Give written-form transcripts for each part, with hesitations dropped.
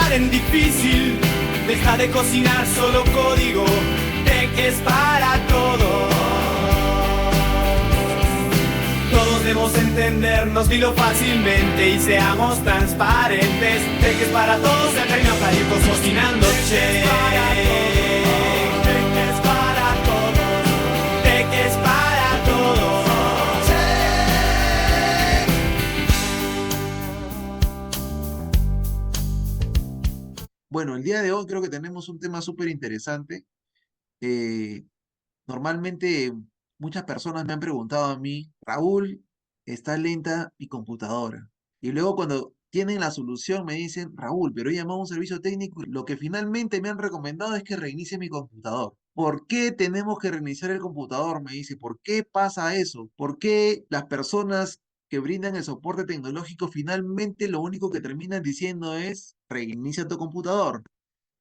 pensar en difícil. Deja de cocinar solo código. Tech es para todos. Todos debemos entendernos, dilo fácilmente y seamos transparentes. Tech es para todos, el reino calientos cocinando. Tech es para todos. Tech es para todos. Bueno, el día de hoy creo que tenemos un tema súper interesante. Eh, Normalmente muchas personas me han preguntado a mí, Raúl, está lenta mi computadora. Y luego cuando tienen la solución me dicen, Raúl, pero he llamado a un servicio técnico y lo que finalmente me han recomendado es que reinicie mi computador. ¿Por qué tenemos que reiniciar el computador? Me dice, ¿por qué pasa eso? ¿Por qué las personas que brindan el soporte tecnológico finalmente lo único que terminan diciendo es, reinicia tu computador?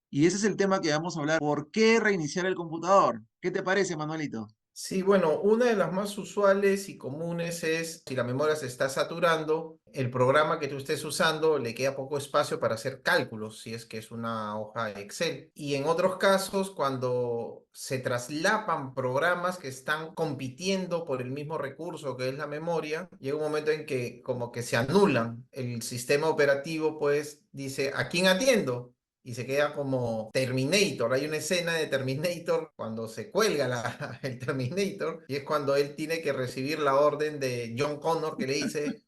Y ese es el tema que vamos a hablar. ¿Por qué reiniciar el computador? ¿Qué te parece, Manuelito? Sí, bueno, una de las más usuales y comunes es si la memoria se está saturando, el programa que tú estés usando le queda poco espacio para hacer cálculos, si es que es una hoja Excel. Y en otros casos, cuando se traslapan programas que están compitiendo por el mismo recurso que es la memoria, llega un momento en que como que se anulan. El sistema operativo pues dice, ¿a quién atiendo? Y se queda como Terminator. Hay una escena de Terminator cuando se cuelga el Terminator y es cuando él tiene que recibir la orden de John Connor que le dice,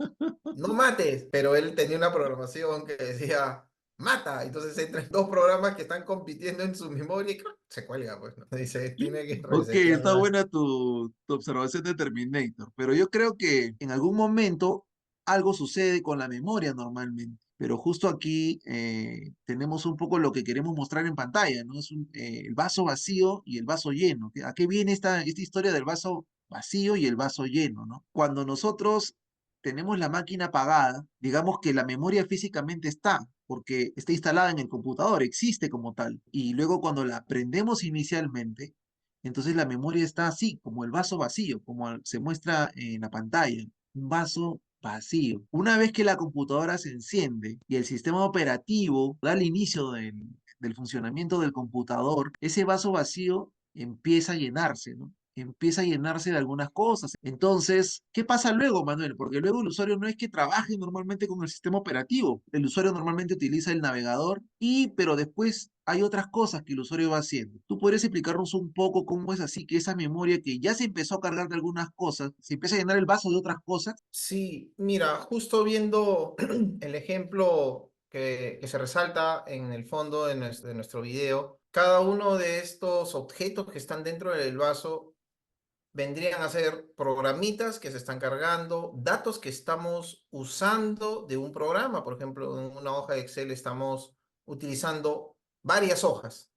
no mates, pero él tenía una programación que decía, mata. Entonces entra en dos programas que están compitiendo en su memoria y ¡crac! Se cuelga, pues, ¿no? Dice, tiene que Ok, está resetear. buena tu observación de Terminator, pero yo creo que en algún momento algo sucede con la memoria normalmente. Pero justo aquí tenemos un poco lo que queremos mostrar en pantalla, ¿no? Es el vaso vacío y el vaso lleno. ¿A qué viene esta historia del vaso vacío y el vaso lleno, ¿no? Cuando nosotros tenemos la máquina apagada, digamos que la memoria físicamente está, porque está instalada en el computador, existe como tal. Y luego cuando la prendemos inicialmente, entonces la memoria está así, como el vaso vacío, como se muestra en la pantalla, un vaso vacío. Una vez que la computadora se enciende y el sistema operativo da el inicio del funcionamiento del computador, ese vaso vacío empieza a llenarse, ¿no? Empieza a llenarse de algunas cosas. Entonces, ¿qué pasa luego, Manuel? Porque luego el usuario no es que trabaje normalmente con el sistema operativo. El usuario normalmente utiliza el navegador pero después hay otras cosas que el usuario va haciendo. ¿Tú podrías explicarnos un poco cómo es así que esa memoria que ya se empezó a cargar de algunas cosas, se empieza a llenar el vaso de otras cosas? Sí, mira, justo viendo el ejemplo que se resalta en el fondo de nuestro video, cada uno de estos objetos que están dentro del vaso vendrían a ser programitas que se están cargando, datos que estamos usando de un programa. Por ejemplo, en una hoja de Excel estamos utilizando varias hojas.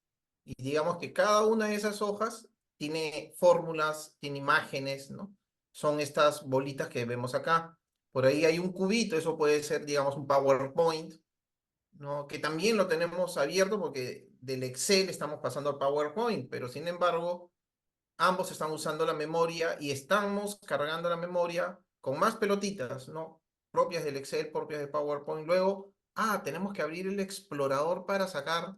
Y digamos que cada una de esas hojas tiene fórmulas, tiene imágenes, ¿no? Son estas bolitas que vemos acá. Por ahí hay un cubito, eso puede ser, digamos, un PowerPoint, ¿no? Que también lo tenemos abierto porque del Excel estamos pasando al PowerPoint, pero sin embargo, ambos están usando la memoria y estamos cargando la memoria con más pelotitas, ¿no? Propias del Excel, propias de PowerPoint. Luego, tenemos que abrir el explorador para sacar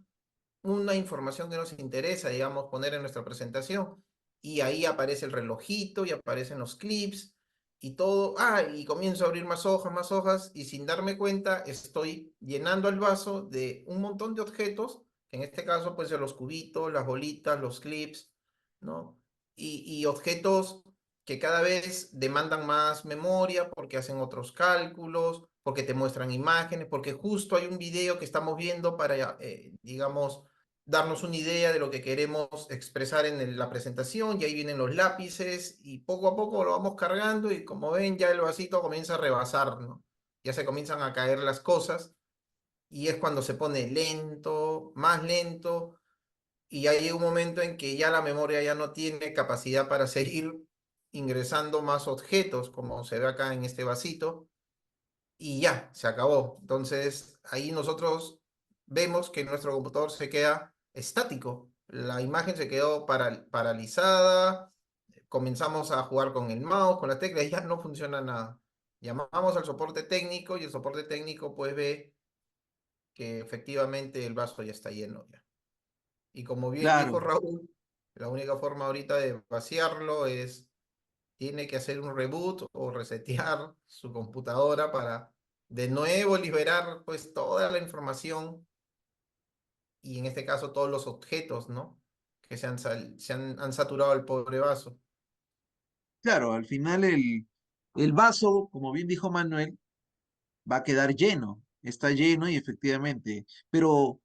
una información que nos interesa, digamos, poner en nuestra presentación. Y ahí aparece el relojito y aparecen los clips y todo. Y comienzo a abrir más hojas y sin darme cuenta estoy llenando el vaso de un montón de objetos, que en este caso pueden ser los cubitos, las bolitas, los clips, ¿no? Y objetos que cada vez demandan más memoria porque hacen otros cálculos, porque te muestran imágenes, porque justo hay un video que estamos viendo para, digamos, darnos una idea de lo que queremos expresar en la presentación, y ahí vienen los lápices y poco a poco lo vamos cargando y como ven ya el vasito comienza a rebasar, ¿no? Ya se comienzan a caer las cosas y es cuando se pone lento, más lento, y hay un momento en que ya la memoria ya no tiene capacidad para seguir ingresando más objetos, como se ve acá en este vasito, y ya, se acabó. Entonces, ahí nosotros vemos que nuestro computador se queda estático. La imagen se quedó paralizada, comenzamos a jugar con el mouse, con la tecla, y ya no funciona nada. Llamamos al soporte técnico y el soporte técnico pues ve que efectivamente el vaso ya está lleno ya. Y como bien dijo Claro, Raúl, la única forma ahorita de vaciarlo es, tiene que hacer un reboot o resetear su computadora para de nuevo liberar pues toda la información y en este caso todos los objetos, ¿no? Que han saturado el pobre vaso. claro, al final el vaso, como bien dijo Manuel, va a quedar lleno, está lleno y efectivamente, pero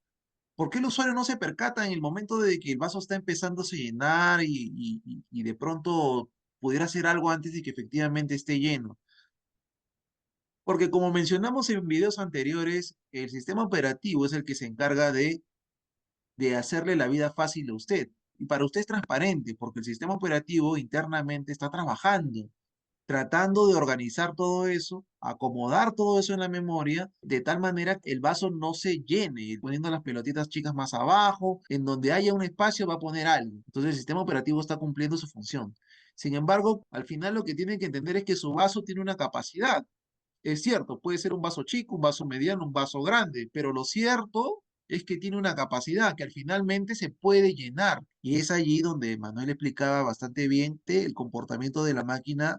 ¿por qué el usuario no se percata en el momento de que el vaso está empezando a llenar y de pronto pudiera hacer algo antes de que efectivamente esté lleno? Porque como mencionamos en videos anteriores, el sistema operativo es el que se encarga de hacerle la vida fácil a usted. Y para usted es transparente, porque el sistema operativo internamente está trabajando, tratando de organizar todo eso, acomodar todo eso en la memoria, de tal manera que el vaso no se llene, poniendo las pelotitas chicas más abajo, en donde haya un espacio va a poner algo. Entonces el sistema operativo está cumpliendo su función. Sin embargo, al final lo que tienen que entender es que su vaso tiene una capacidad. Es cierto, puede ser un vaso chico, un vaso mediano, un vaso grande, pero lo cierto es que tiene una capacidad que al finalmente se puede llenar. Y es allí donde Manuel explicaba bastante bien que el comportamiento de la máquina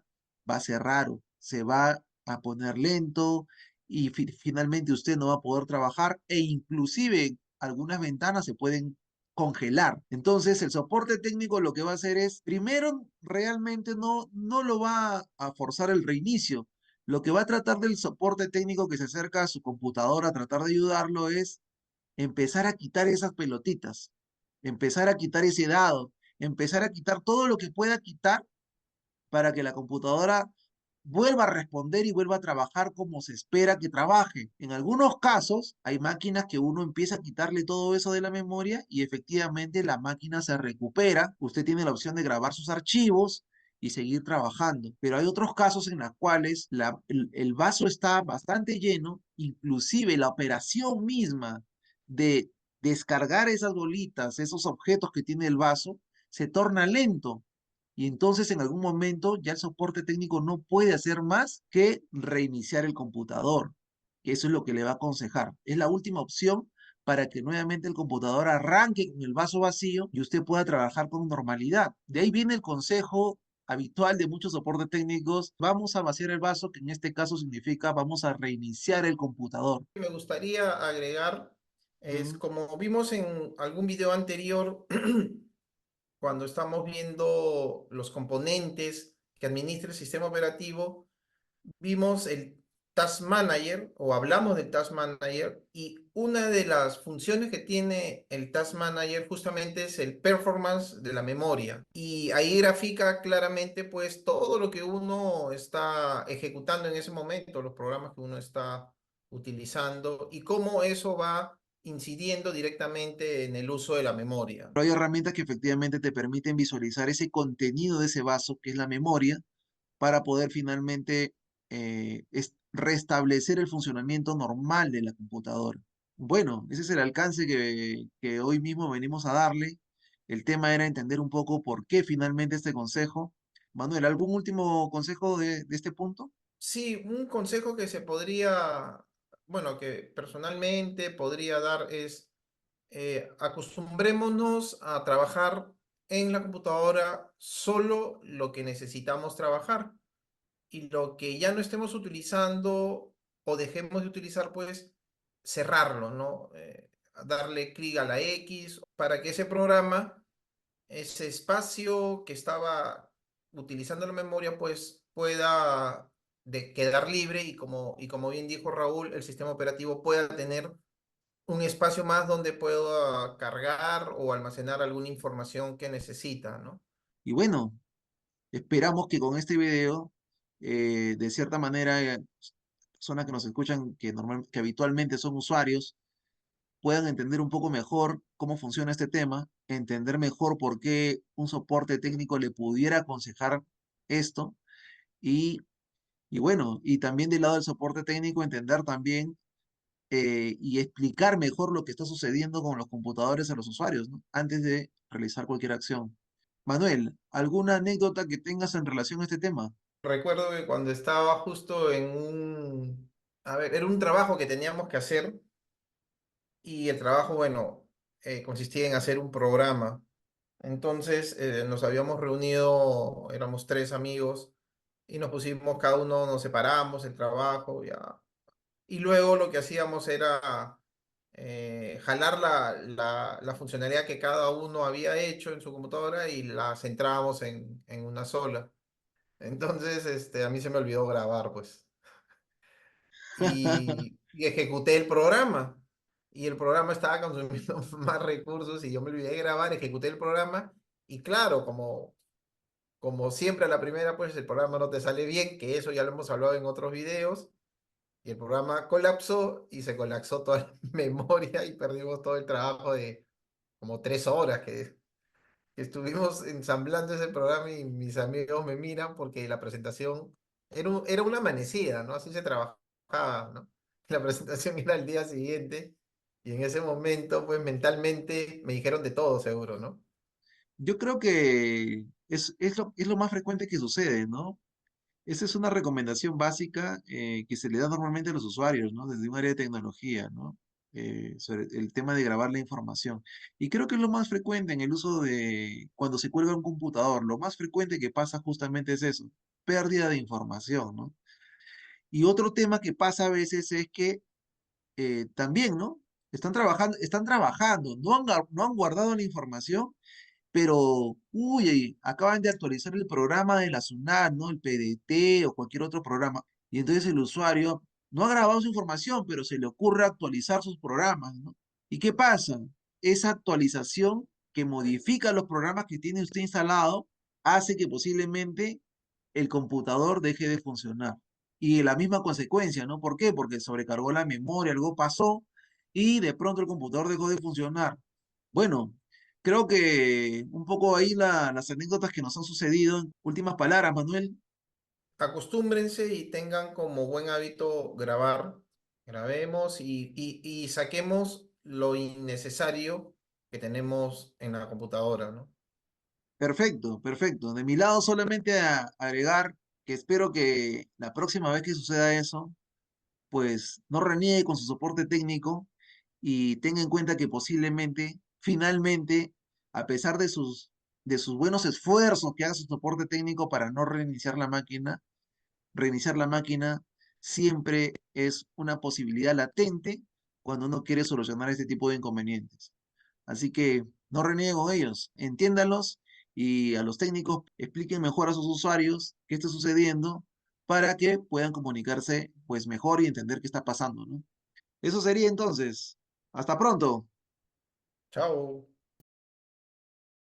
va a ser raro, se va a poner lento y finalmente usted no va a poder trabajar e inclusive algunas ventanas se pueden congelar. Entonces, el soporte técnico lo que va a hacer es, primero, realmente no lo va a forzar el reinicio, lo que va a tratar del soporte técnico que se acerca a su computadora a tratar de ayudarlo es empezar a quitar esas pelotitas, empezar a quitar ese dado, empezar a quitar todo lo que pueda quitar para que la computadora vuelva a responder y vuelva a trabajar como se espera que trabaje. En algunos casos, hay máquinas que uno empieza a quitarle todo eso de la memoria y efectivamente la máquina se recupera. Usted tiene la opción de grabar sus archivos y seguir trabajando. Pero hay otros casos en los cuales el vaso está bastante lleno, inclusive la operación misma de descargar esas bolitas, esos objetos que tiene el vaso, se torna lento y entonces en algún momento ya el soporte técnico no puede hacer más que reiniciar el computador. Eso es lo que le va a aconsejar. Es la última opción para que nuevamente el computador arranque con el vaso vacío y usted pueda trabajar con normalidad. De ahí viene el consejo habitual de muchos soportes técnicos. Vamos a vaciar el vaso, que en este caso significa vamos a reiniciar el computador. Me gustaría agregar es, Mm. como vimos en algún video anterior, cuando estamos viendo los componentes que administra el sistema operativo, vimos el Task Manager o hablamos del Task Manager y una de las funciones que tiene el Task Manager justamente es el performance de la memoria y ahí grafica claramente pues todo lo que uno está ejecutando en ese momento, los programas que uno está utilizando y cómo eso va incidiendo directamente en el uso de la memoria. Pero hay herramientas que efectivamente te permiten visualizar ese contenido de ese vaso, que es la memoria, para poder finalmente restablecer el funcionamiento normal de la computadora. Bueno, ese es el alcance que hoy mismo venimos a darle. El tema era entender un poco por qué finalmente este consejo. Manuel, ¿algún último consejo de este punto? Sí, un consejo que se podría, bueno, que personalmente podría dar es acostumbrémonos a trabajar en la computadora solo lo que necesitamos trabajar y lo que ya no estemos utilizando o dejemos de utilizar, pues cerrarlo, ¿no? Darle clic a la X para que ese programa, ese espacio que estaba utilizando la memoria, pues pueda quedar libre y como bien dijo Raúl, el sistema operativo pueda tener un espacio más donde pueda cargar o almacenar alguna información que necesita, ¿no? Y bueno, esperamos que con este video, de cierta manera, personas que nos escuchan, que habitualmente son usuarios, puedan entender un poco mejor cómo funciona este tema, entender mejor por qué un soporte técnico le pudiera aconsejar esto y, y bueno, y también del lado del soporte técnico entender también y explicar mejor lo que está sucediendo con los computadores a los usuarios, ¿no? Antes de realizar cualquier acción. Manuel, ¿alguna anécdota que tengas en relación a este tema? Recuerdo que cuando estaba justo a ver, era un trabajo que teníamos que hacer y el trabajo, bueno, consistía en hacer un programa. Entonces nos habíamos reunido, éramos tres amigos y nos pusimos, cada uno nos separamos el trabajo, ya. Y luego lo que hacíamos era jalar la funcionalidad que cada uno había hecho en su computadora y la centrábamos en una sola. Entonces, a mí se me olvidó grabar, pues. Y ejecuté el programa. Y el programa estaba consumiendo más recursos y yo me olvidé de grabar, ejecuté el programa. Y claro, como siempre a la primera, pues el programa no te sale bien, que eso ya lo hemos hablado en otros videos. Y el programa colapsó y se colapsó toda la memoria y perdimos todo el trabajo de como 3 horas que estuvimos ensamblando ese programa y mis amigos me miran porque la presentación era una amanecida, ¿no? Así se trabajaba, ¿no? La presentación era el día siguiente y en ese momento, pues mentalmente me dijeron de todo, seguro, ¿no? Yo creo que es lo más frecuente que sucede, ¿no? Esa es una recomendación básica que se le da normalmente a los usuarios, ¿no? Desde un área de tecnología, ¿no? Sobre el tema de grabar la información. Y creo que es lo más frecuente en el uso de cuando se cuelga un computador. Lo más frecuente que pasa justamente es eso, pérdida de información, ¿no? Y otro tema que pasa a veces es que también, ¿no? Están trabajando, no han guardado la información pero, uy, acaban de actualizar el programa de la SUNAT, ¿no? El PDT o cualquier otro programa. Y entonces el usuario no ha grabado su información, pero se le ocurre actualizar sus programas, ¿no? ¿Y qué pasa? Esa actualización que modifica los programas que tiene usted instalado hace que posiblemente el computador deje de funcionar. Y la misma consecuencia, ¿no? ¿Por qué? Porque sobrecargó la memoria, algo pasó y de pronto el computador dejó de funcionar. Bueno, creo que un poco ahí las anécdotas que nos han sucedido. Últimas palabras, Manuel. Acostúmbrense y tengan como buen hábito grabar. Grabemos y saquemos lo innecesario que tenemos en la computadora, ¿no? Perfecto, perfecto. De mi lado solamente agregar que espero que la próxima vez que suceda eso, pues no reniegue con su soporte técnico y tenga en cuenta que posiblemente, finalmente, a pesar de sus buenos esfuerzos que haga su soporte técnico para no reiniciar la máquina siempre es una posibilidad latente cuando uno quiere solucionar este tipo de inconvenientes. Así que no reneguen con ellos, entiéndanlos y a los técnicos expliquen mejor a sus usuarios qué está sucediendo para que puedan comunicarse pues mejor y entender qué está pasando, ¿no? Eso sería entonces. Hasta pronto. Chao.